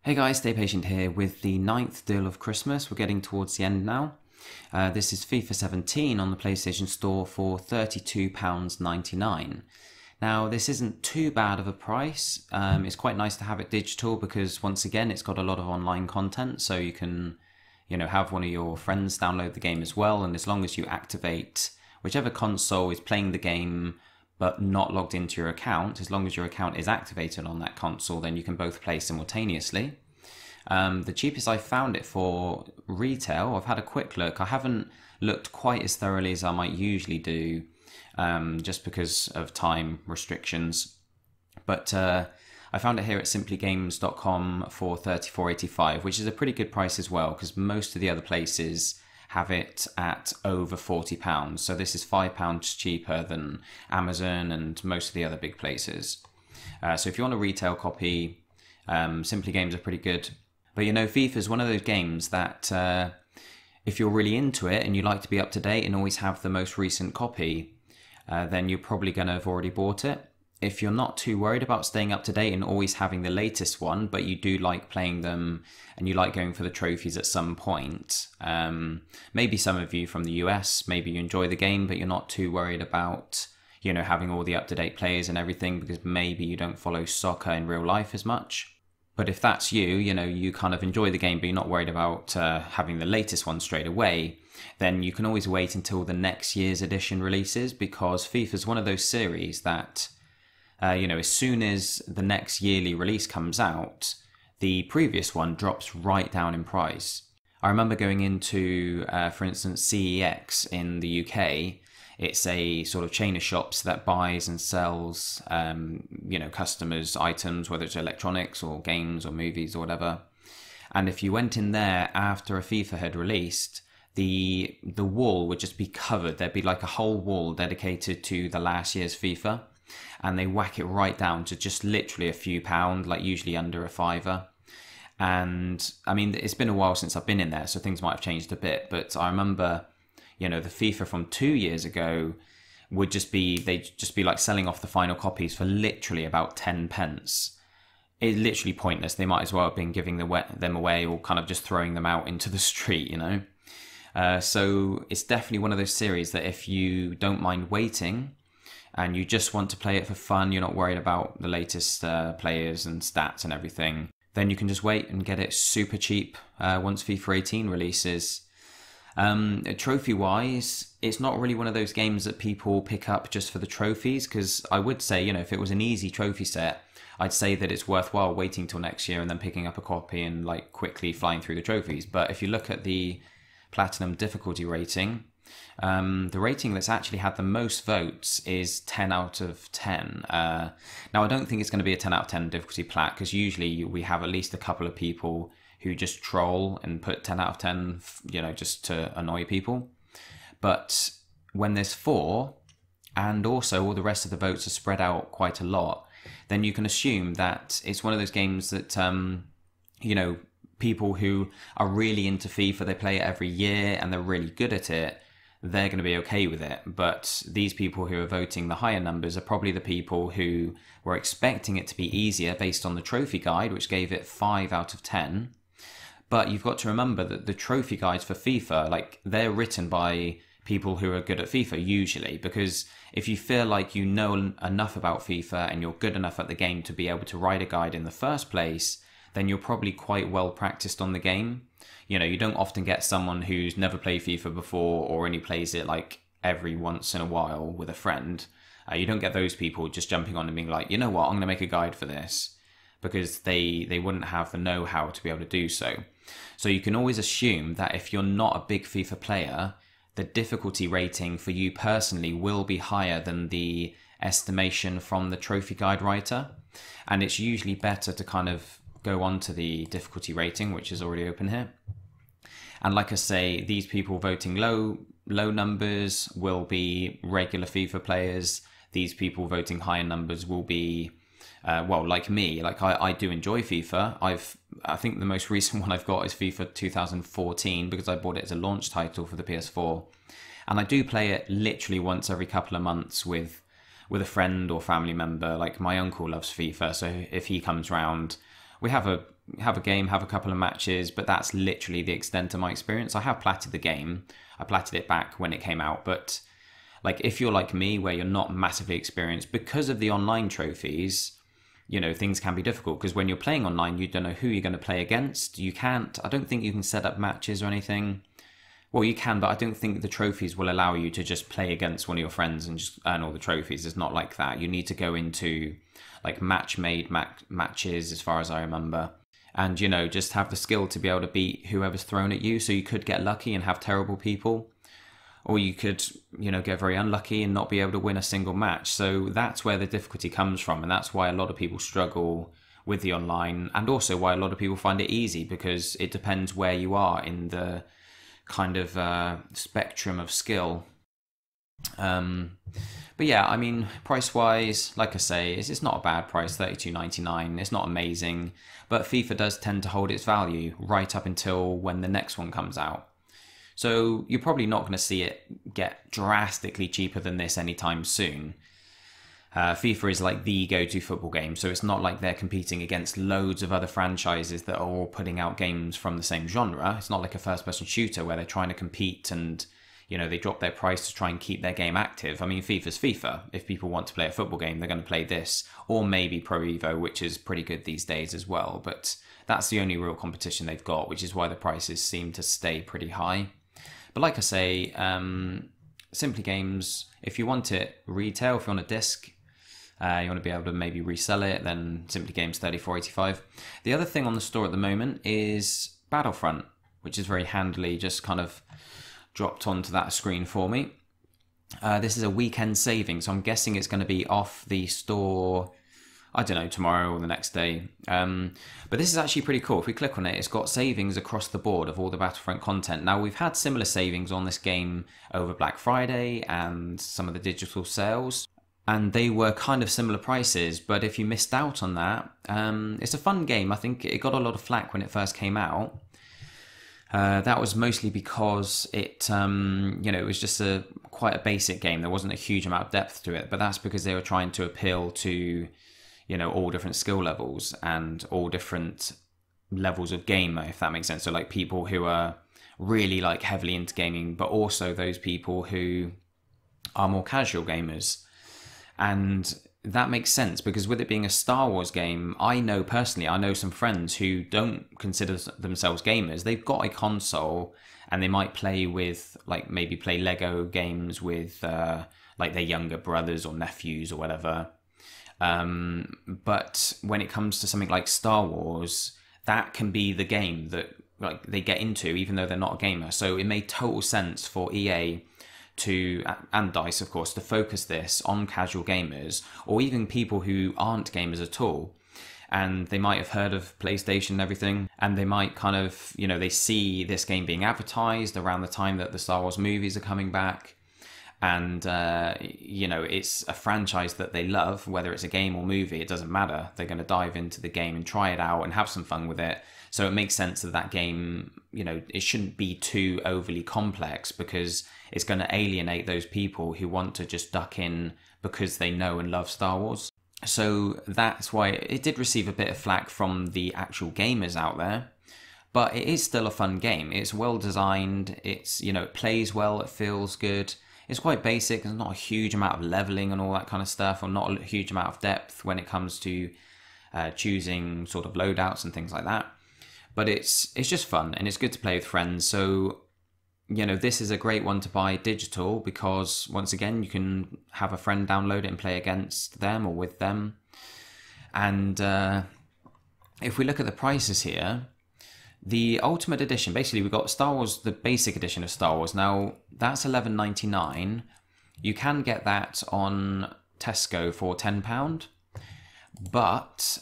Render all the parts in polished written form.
Hey guys, stay patient here with the 9th deal of Christmas. We're getting towards the end now. This is FIFA 17 on the PlayStation Store for £32.99. Now this isn't too bad of a price. It's quite nice to have it digital because once again it's got a lot of online content, so you can have one of your friends download the game as well, and as long as you activate whichever console is playing the game but not logged into your account, as long as your account is activated on that console, then you can both play simultaneously. The cheapest I found it for retail, I've had a quick look. I haven't looked quite as thoroughly as I might usually do, just because of time restrictions. But I found it here at simplygames.com for $34.85, which is a pretty good price as well, because most of the other places have it at over £40. So this is £5 cheaper than Amazon and most of the other big places. So if you want a retail copy, Simply Games are pretty good. But FIFA is one of those games that if you're really into it and you like to be up to date and always have the most recent copy, then you're probably going to have already bought it. If you're not too worried about staying up to date and always having the latest one, but you do like playing them and you like going for the trophies at some point, maybe some of you from the US, maybe you enjoy the game, but you're not too worried about, having all the up-to-date players and everything because maybe you don't follow soccer in real life as much. But if that's you, you kind of enjoy the game, but you're not worried about having the latest one straight away, then you can always wait until the next year's edition releases, because FIFA is one of those series that as soon as the next yearly release comes out, the previous one drops right down in price. I remember going into, for instance, CEX in the UK. It's a sort of chain of shops that buys and sells, customers' items, whether it's electronics or games or movies or whatever. And if you went in there after a FIFA had released, the wall would just be covered. There'd be like a whole wall dedicated to the last year's FIFA. And they whack it right down to just literally a few pound, like usually under a £5. And I mean, it's been a while since I've been in there, so things might have changed a bit. But I remember, the FIFA from 2 years ago they'd just be like selling off the final copies for literally about 10 pence. It's literally pointless. They might as well have been giving them away or kind of just throwing them out into the street, So it's definitely one of those series that if you don't mind waiting, and you just want to play it for fun, you're not worried about the latest players and stats and everything, then you can just wait and get it super cheap once FIFA 18 releases. Trophy-wise, it's not really one of those games that people pick up just for the trophies, because I would say, if it was an easy trophy set, I'd say that it's worthwhile waiting till next year and then picking up a copy and like quickly flying through the trophies. But if you look at the Platinum difficulty rating, the rating that's actually had the most votes is 10 out of 10. Now, I don't think it's going to be a 10 out of 10 difficulty plat, because usually we have at least a couple of people who just troll and put 10 out of 10, just to annoy people. But when there's 4, and also all the rest of the votes are spread out quite a lot, then you can assume that it's one of those games that, people who are really into FIFA, they play it every year and they're really good at it, they're going to be okay with it. But these people who are voting the higher numbers are probably the people who were expecting it to be easier based on the trophy guide, which gave it 5 out of 10. But you've got to remember that the trophy guides for FIFA, they're written by people who are good at FIFA usually, because if you feel like you know enough about FIFA and you're good enough at the game to be able to write a guide in the first place, then you're probably quite well practiced on the game. You don't often get someone who's never played FIFA before or only plays it like every once in a while with a friend. You don't get those people just jumping on and being like, I'm going to make a guide for this, because they wouldn't have the know-how to be able to do so. So you can always assume that if you're not a big FIFA player, the difficulty rating for you personally will be higher than the estimation from the trophy guide writer. And it's usually better to kind of go on to the difficulty rating, which is already open here. And like I say, these people voting low numbers will be regular FIFA players. These people voting higher numbers will be, like me. I do enjoy FIFA. I think the most recent one I've got is FIFA 2014, because I bought it as a launch title for the PS4. And I do play it literally once every couple of months with a friend or family member. Like my uncle loves FIFA, so if he comes round, we have a game, have a couple of matches, but that's literally the extent of my experience. I have platted the game. I platted it back when it came out, but like if you're like me, where you're not massively experienced, because of the online trophies, you know, things can be difficult, because when you're playing online, you don't know who you're going to play against. I don't think you can set up matches or anything. Well, you can, but I don't think the trophies will allow you to just play against one of your friends and just earn all the trophies. It's not like that. You need to go into like match-made matches, as far as I remember. And, you know, just have the skill to be able to beat whoever's thrown at you. So you could get lucky and have terrible people. Or you could, you know, get very unlucky and not be able to win a single match. So that's where the difficulty comes from. And that's why a lot of people struggle with the online. And also why a lot of people find it easy, because it depends where you are in the kind of spectrum of skill. But yeah, I mean, price wise, like I say, it's not a bad price, $32.99. It's not amazing, but FIFA does tend to hold its value right up until when the next one comes out. So you're probably not going to see it get drastically cheaper than this anytime soon. FIFA is like the go-to football game, so it's not like they're competing against loads of other franchises that are all putting out games from the same genre. It's not like a first-person shooter where they're trying to compete and, you know, they drop their price to try and keep their game active. I mean, FIFA's FIFA. If people want to play a football game, they're going to play this, or maybe Pro Evo, which is pretty good these days as well. But that's the only real competition they've got, which is why the prices seem to stay pretty high. But like I say, Simply Games, if you want it retail, if you want a disc, you want to be able to maybe resell it, then Simply Games $34.85. The other thing on the store at the moment is Battlefront, which is very handily just kind of dropped onto that screen for me. This is a weekend saving, so I'm guessing it's going to be off the store, I don't know, tomorrow or the next day. But this is actually pretty cool. If we click on it, it's got savings across the board of all the Battlefront content. Now, we've had similar savings on this game over Black Friday and some of the digital sales, and they were kind of similar prices. But if you missed out on that, it's a fun game. I think it got a lot of flack when it first came out. That was mostly because it, you know, it was just quite a basic game. There wasn't a huge amount of depth to it, but that's because they were trying to appeal to, you know, all different skill levels and all different levels of gamer, if that makes sense. So like people who are really like heavily into gaming, but also those people who are more casual gamers. And that makes sense, because with it being a Star Wars game, I know some friends who don't consider themselves gamers. They've got a console and they might play with, like, maybe play Lego games with like their younger brothers or nephews or whatever. But when it comes to something like Star Wars, that can be the game that like they get into, even though they're not a gamer. So it made total sense for EA and DICE, of course, to focus this on casual gamers, or even people who aren't gamers at all. And they might have heard of PlayStation and everything, and they might kind of, you know, they see this game being advertised around the time that the Star Wars movies are coming back. And, you know, it's a franchise that they love, whether it's a game or movie, it doesn't matter. They're going to dive into the game and try it out and have some fun with it. So it makes sense that game, you know, it shouldn't be too overly complex, because it's going to alienate those people who want to just duck in because they know and love Star Wars. So that's why it did receive a bit of flack from the actual gamers out there. But it is still a fun game. It's well designed. It's, you know, it plays well. It feels good. It's quite basic. There's not a huge amount of leveling and all that kind of stuff, or not a huge amount of depth when it comes to choosing sort of loadouts and things like that. But it's just fun, and it's good to play with friends. So, you know, this is a great one to buy digital, because once again, you can have a friend download it and play against them or with them. And if we look at the prices here, the Ultimate Edition, basically we've got Star Wars, the basic edition of Star Wars. Now, that's $11.99. You can get that on Tesco for £10. But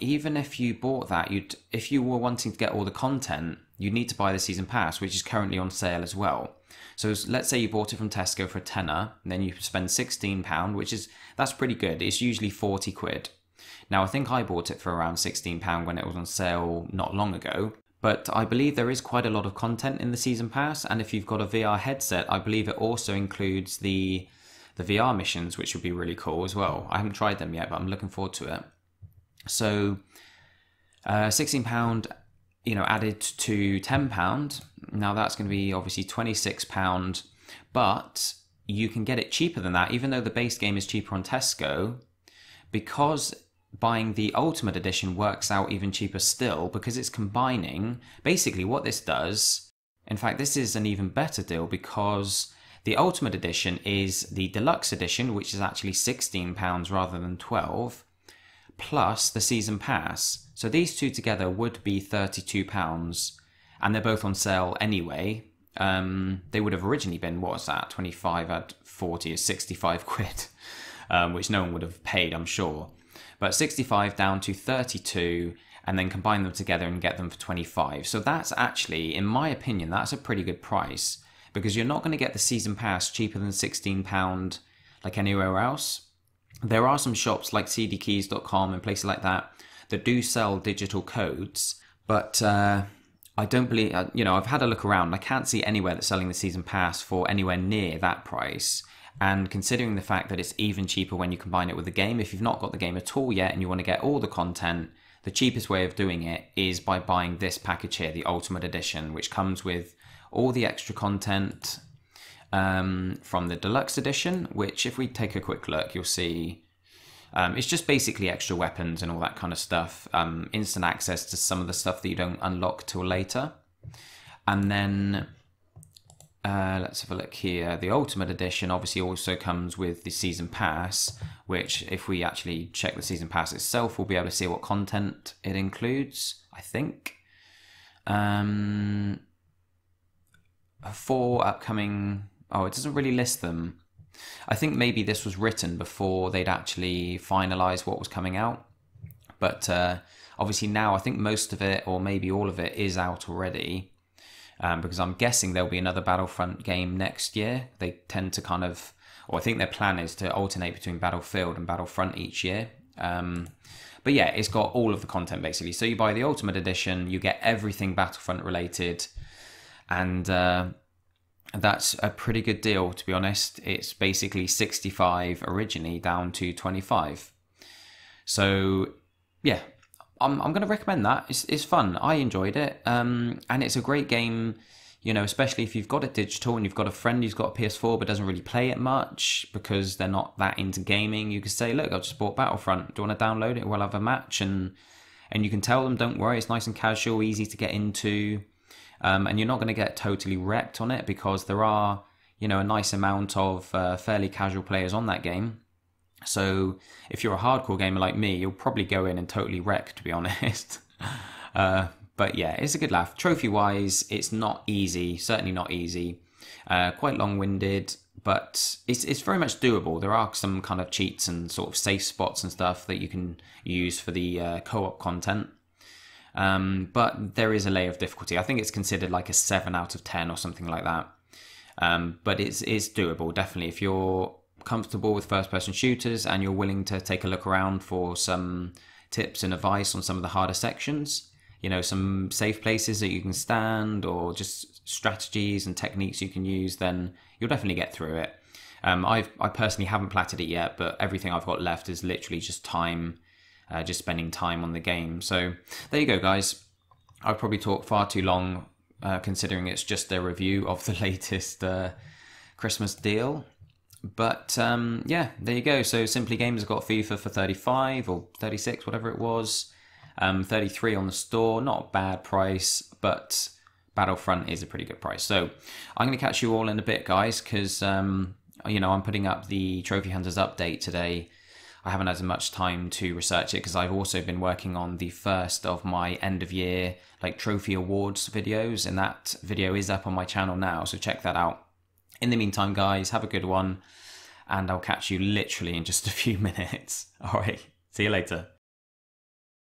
even if you bought that, if you were wanting to get all the content, you'd need to buy the season pass, which is currently on sale as well. So let's say you bought it from Tesco for a tenner, and then you spend £16, that's pretty good. It's usually 40 quid. Now, I think I bought it for around £16 when it was on sale not long ago. But I believe there is quite a lot of content in the season pass, and if you've got a VR headset, I believe it also includes the VR missions, which would be really cool as well. I haven't tried them yet, but I'm looking forward to it. So £16, added to £10. Now that's going to be obviously £26, but you can get it cheaper than that, even though the base game is cheaper on Tesco, because buying the Ultimate Edition works out even cheaper still, because it's combining basically what this does. In fact, this is an even better deal, because the Ultimate Edition is the Deluxe Edition, which is actually £16 rather than 12, plus the Season Pass. So these two together would be £32, and they're both on sale anyway. They would have originally been, what was that, 25 at 40 is 65 quid, which no one would have paid, I'm sure. But 65 down to 32, and then combine them together and get them for 25. So that's actually, in my opinion, that's a pretty good price, because you're not going to get the Season Pass cheaper than £16 like anywhere else. There are some shops like cdkeys.com and places like that do sell digital codes, but I don't believe, I've had a look around. I can't see anywhere that's selling the Season Pass for anywhere near that price. And considering the fact that it's even cheaper when you combine it with the game, if you've not got the game at all yet and you want to get all the content, the cheapest way of doing it is by buying this package here, the Ultimate Edition, which comes with all the extra content from the Deluxe Edition, which if we take a quick look, you'll see it's just basically extra weapons and all that kind of stuff, instant access to some of the stuff that you don't unlock till later. And then let's have a look here. The Ultimate Edition obviously also comes with the Season Pass, which if we actually check the Season Pass itself, we'll be able to see what content it includes, I think. 4 upcoming... Oh, it doesn't really list them. I think maybe this was written before they'd actually finalised what was coming out. But obviously now I think most of it, or maybe all of it, is out already. Because I'm guessing there'll be another Battlefront game next year. They tend to kind of, or I think their plan is to alternate between Battlefield and Battlefront each year. But yeah, it's got all of the content basically. So you buy the Ultimate Edition, you get everything Battlefront related, and that's a pretty good deal, to be honest. It's basically 65 originally down to 25. So yeah, I'm going to recommend that. It's fun. I enjoyed it. And it's a great game, especially if you've got it digital and you've got a friend who's got a PS4 but doesn't really play it much because they're not that into gaming. You could say, look, I've just bought Battlefront. Do you want to download it? We'll have a match. And you can tell them, don't worry, it's nice and casual, easy to get into. And you're not going to get totally wrecked on it because there are, a nice amount of fairly casual players on that game. So if you're a hardcore gamer like me, you'll probably go in and totally wreck, to be honest. But yeah, it's a good laugh. Trophy-wise, it's not easy, certainly not easy. Quite long-winded, but it's very much doable. There are some kind of cheats and sort of safe spots and stuff that you can use for the co-op content. But there is a layer of difficulty. I think it's considered like a 7 out of 10 or something like that. But it's doable, definitely. If you're comfortable with first-person shooters and you're willing to take a look around for some tips and advice on some of the harder sections, some safe places that you can stand or just strategies and techniques you can use, then you'll definitely get through it. I personally haven't platted it yet, but everything I've got left is literally just time. Just spending time on the game. So there you go, guys. I've probably talked far too long, considering it's just a review of the latest Christmas deal. But yeah, there you go. So Simply Games has got FIFA for 35 or 36, whatever it was. 33 on the store. Not a bad price, but Battlefront is a pretty good price. So I'm going to catch you all in a bit, guys, because I'm putting up the Trophy Hunters update today. I haven't had as much time to research it because I've also been working on the first of my end of year trophy awards videos, and that video is up on my channel now, so check that out. In the meantime, guys, have a good one, and I'll catch you literally in just a few minutes. All right, see you later.